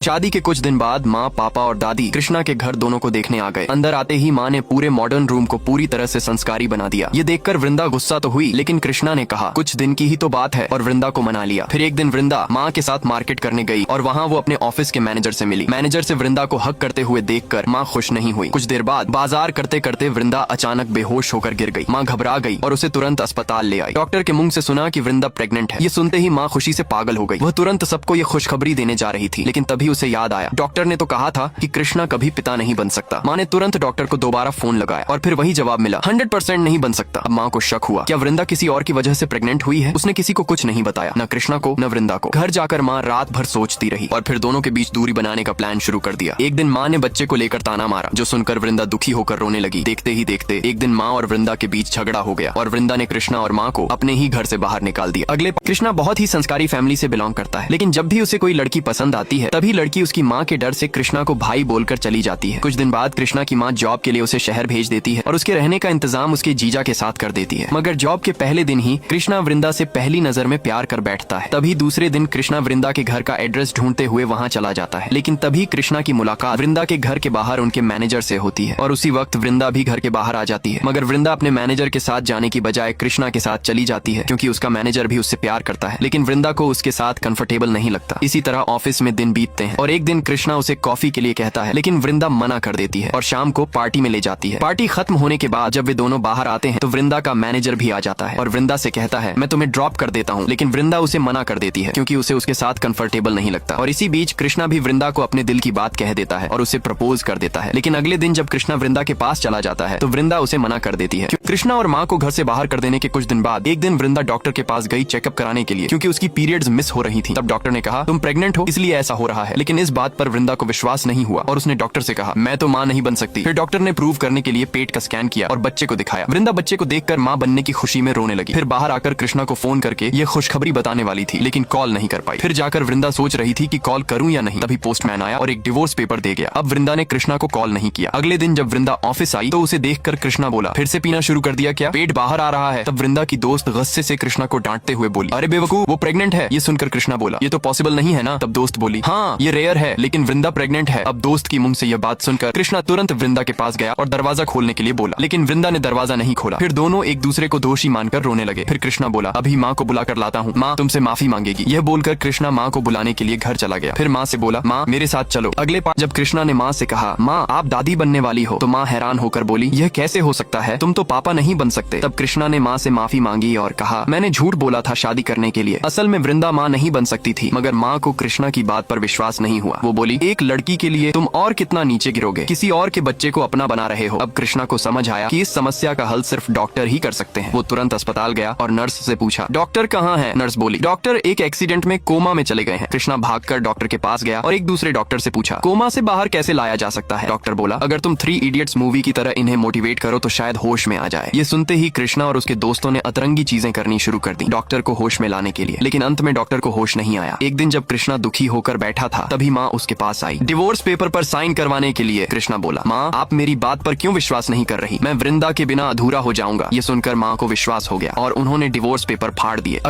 शादी के कुछ दिन बाद माँ, पापा और दादी कृष्णा के घर दोनों को देखने आ गए। अंदर आते ही माँ ने पूरे मॉडर्न रूम को पूरी तरह से संस्कारी बना दिया। ये देखकर वृंदा गुस्सा तो हुई, लेकिन कृष्णा ने कहा कुछ दिन की ही तो बात है और वृंदा को मना लिया। फिर एक दिन वृंदा माँ के साथ मार्केट करने गई और वहाँ वो अपने ऑफिस के मैनेजर से मिली। मैनेजर से वृंदा को हक करते हुए देखकर माँ खुश नहीं हुई। कुछ देर बाद बाजार करते करते वृंदा अचानक बेहोश होकर गिर गई। माँ घबरा गई और उसे तुरंत अस्पताल ले आई। डॉक्टर के मुंह से सुना कि वृंदा प्रेग्नेंट है। ये सुनते ही माँ खुशी से पागल हो गई। वह तुरंत सबको ये खुशखबरी देने जा रही थी, लेकिन तभी उसे याद आया डॉक्टर ने तो कहा था कि कृष्णा कभी पिता नहीं बन सकता। माँ ने तुरंत डॉक्टर को दोबारा फोन लगाया और फिर वही जवाब मिला, 100% नहीं बन सकता। अब माँ को शक हुआ, क्या वृंदा किसी और की वजह से प्रेग्नेंट हुई है? उसने किसी को कुछ नहीं बताया, न कृष्णा को न वृंदा को। घर जाकर माँ रात भर सोचती रही और फिर दोनों के बीच दूरी बनाने का प्लान शुरू कर दिया। एक दिन माँ ने बच्चे को लेकर ताना मारा, जो सुनकर वृंदा दुखी होकर रोने लगी। देखते ही देखते एक दिन माँ और वृंदा के बीच झगड़ा हो गया और वृंदा ने कृष्णा और माँ को अपने ही घर से बाहर निकाल दिया। कृष्णा बहुत ही संस्कारी फैमिली से बिलोंग करता है, लेकिन जब भी उसे कोई लड़की पसंद आती है तभी लड़की उसकी माँ के डर से कृष्णा को भाई बोलकर चली जाती है। कुछ दिन बाद कृष्णा की माँ जॉब के लिए उसे शहर भेज देती है और उसके रहने का इंतजाम उसके जीजा के साथ कर देती है। मगर जॉब के पहले दिन ही कृष्णा वृंदा से पहली नजर में प्यार कर बैठता है। तभी दूसरे दिन कृष्णा वृंदा के घर का एड्रेस ढूंढते हुए वहाँ चला जाता है, लेकिन तभी कृष्णा की मुलाकात वृंदा के घर के बाहर उनके मैनेजर से होती है और उसी वक्त वृंदा भी घर के बाहर आ जाती है। मगर वृंदा अपने मैनेजर के साथ जाने की बजाय कृष्णा के साथ चली जाती है, क्योंकि उसका मैनेजर भी उससे प्यार करता है। लेकिन वृंदा को उसके साथ कंफर्टेबल नहीं लगता। इसी तरह ऑफिस में दिन बीतते हैं और एक दिन कृष्णा उसे कॉफी के लिए कहता है, लेकिन वृंदा मना कर देती है और शाम को पार्टी में ले जाती है। पार्टी खत्म होने के बाद जब वे दोनों बाहर आते हैं तो वृंदा का मैनेजर भी आ जाता है और वृंदा से कहता है मैं तुम्हें ड्रॉप कर देता हूँ, लेकिन वृंदा उसे मना कर देती है क्योंकि उसे उसके साथ कंफर्टेबल नहीं लगता। और इसी बीच कृष्णा भी वृंदा को अपने दिल की बात कह देता है और उसे प्रपोज कर देता है। लेकिन अगले दिन जब कृष्णा वृंदा के पास चला जाता है तो वृंदा उसे मना कर देती है। कृष्णा और माँ को घर से बाहर कर देने के कुछ दिन बाद एक दिन वृंदा डॉक्टर के पास गई चेकअप कराने के लिए, क्योंकि उसकी पीरियड्स मिस हो रही थी। तब डॉक्टर ने कहा तुम प्रेग्नेंट हो इसलिए ऐसा हो रहा है, लेकिन इस बात पर वृंदा को विश्वास नहीं हुआ और उसने डॉक्टर से कहा मैं तो माँ नहीं बन सकती। फिर डॉक्टर ने प्रूव करने के लिए पेट का स्कैन किया और बच्चे को दिखाया। वृंदा बच्चे को देखकर माँ बनने की खुशी में रोने लगी। फिर बाहर आकर कृष्णा को फोन करके ये खुशखबरी बताने वाली थी, लेकिन कॉल नहीं कर पाई। फिर जाकर वृंदा सोच रही थी कि कॉल करूं या नहीं, तभी पोस्टमैन आया और एक डिवोर्स पेपर दे गया। अब वृंदा ने कृष्णा को कॉल नहीं किया। अगले दिन जब वृंदा ऑफिस आई तो उसे देखकर कृष्णा बोला फिर से पीना शुरू कर दिया क्या? पेट बाहर आ रहा है। तब वृंदा की दोस्त गुस्से से कृष्णा को डांटते हुए बोली अरे बेवकूफ, वो प्रेग्नेंट है। ये सुनकर कृष्णा बोला ये तो पॉसिबल नहीं है ना। तब दोस्त बोली हाँ ये रेयर है, लेकिन वृंदा प्रेग्नेंट है। अब दोस्त की मुंह से यह बात सुनकर कृष्णा तुरंत वृंदा के पास गया और दरवाजा खोलने के लिए बोला, लेकिन वृंदा ने दरवाजा नहीं खोला। फिर दोनों एक दूसरे को दोषी मानकर रोने लगे। फिर कृष्णा बोला अभी माँ को बुला कर लाता हूँ, माँ तुमसे माफी मांगेगी। यह बोलकर कृष्णा माँ को बुलाने के लिए घर चला गया। फिर माँ से बोला माँ मेरे साथ चलो। अगले पास जब कृष्णा ने माँ से कहा माँ आप दादी बनने वाली हो, तो माँ हैरान होकर बोली यह कैसे हो सकता है, तुम तो पापा नहीं बन सकते। तब कृष्णा ने माँ से माफी मांगी और कहा मैंने झूठ बोला था शादी करने के लिए। असल में वृंदा माँ नहीं बन सकती थी, मगर माँ को कृष्णा की बात पर विश्वास नहीं हुआ। वो बोली एक लड़की के लिए तुम और कितना नीचे गिरोगे, किसी और के बच्चे को अपना बना रहे हो। अब कृष्णा को समझ आया कि इस समस्या का हल सिर्फ डॉक्टर ही कर सकते हैं। वो तुरंत अस्पताल गया और नर्स से पूछा डॉक्टर कहाँ है? नर्स बोली डॉक्टर एक एक्सीडेंट में कोमा में चले गए हैं। कृष्णा भागकर डॉक्टर के पास गया और एक दूसरे डॉक्टर से पूछा कोमा से बाहर कैसे लाया जा सकता है? डॉक्टर बोला अगर तुम 3 इडियट्स मूवी की तरह इन्हें मोटिवेट करो तो शायद होश में आ जाए। ये सुनते ही कृष्णा और उसके दोस्तों ने अतरंगी चीजें करनी शुरू कर दी डॉक्टर को होश में लाने के लिए, लेकिन अंत में डॉक्टर को होश नहीं आया। एक दिन जब कृष्णा दुखी होकर बैठा था तभी माँ उसके पास आई डिवोर्स पेपर पर साइन करवाने के लिए। कृष्णा बोला माँ आप मेरी बात पर क्यों विश्वास नहीं कर रही? मैं वृंदा के बिना अधूरा हो जाऊंगा। ये सुनकर माँ को विश्वास हो गया और उन्होंने डिवोर्स पेपर फाड़ दिए।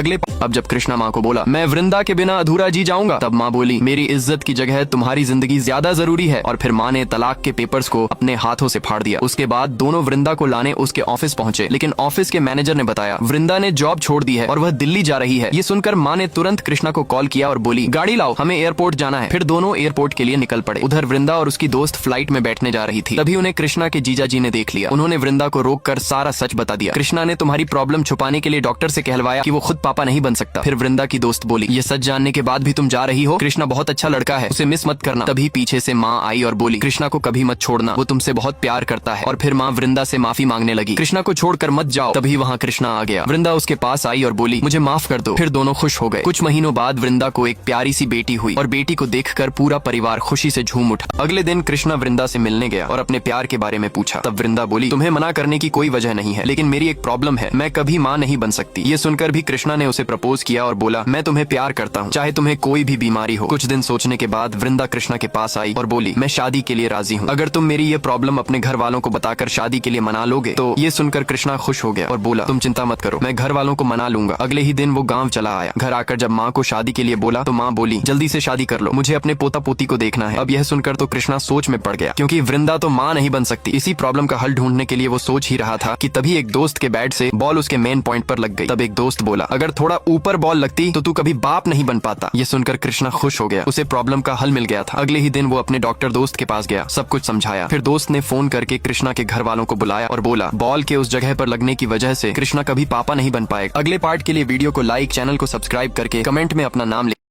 अब जब कृष्णा माँ को बोला मैं वृंदा के बिना अधूरा जी जाऊंगा, तब माँ बोली मेरी इज्जत की जगह तुम्हारी जिंदगी ज्यादा जरूरी है। और फिर माँ ने तलाक के पेपर्स को अपने हाथों से फाड़ दिया। उसके बाद दोनों वृंदा को लाने उसके ऑफिस पहुंचे, लेकिन ऑफिस के मैनेजर ने बताया वृंदा ने जॉब छोड़ दी है और वह दिल्ली जा रही है। ये सुनकर माँ ने तुरंत कृष्णा को कॉल किया और बोली गाड़ी लाओ, हमें एयरपोर्ट जाना है। फिर दोनों एयरपोर्ट के लिए निकल पड़े। उधर वृंदा और उसकी दोस्त फ्लाइट में बैठने जा रही थी। तभी उन्हें कृष्णा के जीजा जी ने देख लिया। उन्होंने वृंदा को रोककर सारा सच बता दिया। कृष्णा ने तुम्हारी प्रॉब्लम छुपाने के लिए डॉक्टर से कहलवाया कि वो खुद पापा नहीं बन सकता। फिर वृंदा की दोस्त बोली ये सच जानने के बाद भी तुम जा रही हो? कृष्णा बहुत अच्छा लड़का है, उसे मिस मत करना। तभी पीछे से माँ आई और बोली कृष्णा को कभी मत छोड़ना, वो तुमसे बहुत प्यार करता है। और फिर माँ वृंदा से माफी मांगने लगी कृष्णा को छोड़कर मत जाओ। तभी वहाँ कृष्णा आ गया। वृंदा उसके पास आई और बोली मुझे माफ कर दो। फिर दोनों खुश हो गए। कुछ महीनों बाद वृंदा को एक प्यारी सी बेटी हुई और बेटी को देखकर पूरा परिवार खुशी से झूम उठा। अगले दिन कृष्णा वृंदा से मिलने गया और अपने प्यार के बारे में पूछा। तब वृंदा बोली तुम्हें मना करने की कोई वजह नहीं है, लेकिन मेरी एक प्रॉब्लम है, मैं कभी माँ नहीं बन सकती। ये सुनकर भी कृष्णा ने उसे प्रपोज किया और बोला मैं तुम्हें प्यार करता हूँ, चाहे तुम्हें कोई भी बीमारी हो। कुछ दिन सोचने के बाद वृंदा कृष्णा के पास आई और बोली मैं शादी के लिए राजी हूँ, अगर तुम मेरी ये प्रॉब्लम अपने घर वालों को बताकर शादी के लिए मना लोगे तो। ये सुनकर कृष्णा खुश हो गया और बोला तुम चिंता मत करो, मैं घर वालों को मना लूंगा। अगले ही दिन वो गाँव चला आया। घर आकर जब माँ को शादी के लिए बोला तो माँ बोली जल्दी से शादी कर लो, मुझे अपने पोता पोती को देखना है। अब यह सुनकर तो कृष्णा सोच में पड़ गया, क्योंकि वृंदा तो माँ नहीं बन सकती। इसी प्रॉब्लम का हल ढूंढने के लिए वो सोच ही रहा था कि तभी एक दोस्त के बैट से बॉल उसके मेन पॉइंट पर लग गई। तब एक दोस्त बोला, अगर थोड़ा ऊपर बॉल लगती तो तू कभी बाप नहीं बन पाता। ये सुनकर कृष्णा खुश हो गया, उसे प्रॉब्लम का हल मिल गया था। अगले ही दिन वो अपने डॉक्टर दोस्त के पास गया, सब कुछ समझाया। फिर दोस्त ने फोन करके कृष्णा के घर वालों को बुलाया और बोला, बॉल के उस जगह पर लगने की वजह से कृष्णा कभी पापा नहीं बन पाएगा। अगले पार्ट के लिए वीडियो को लाइक, चैनल को सब्सक्राइब करके कमेंट में अपना नाम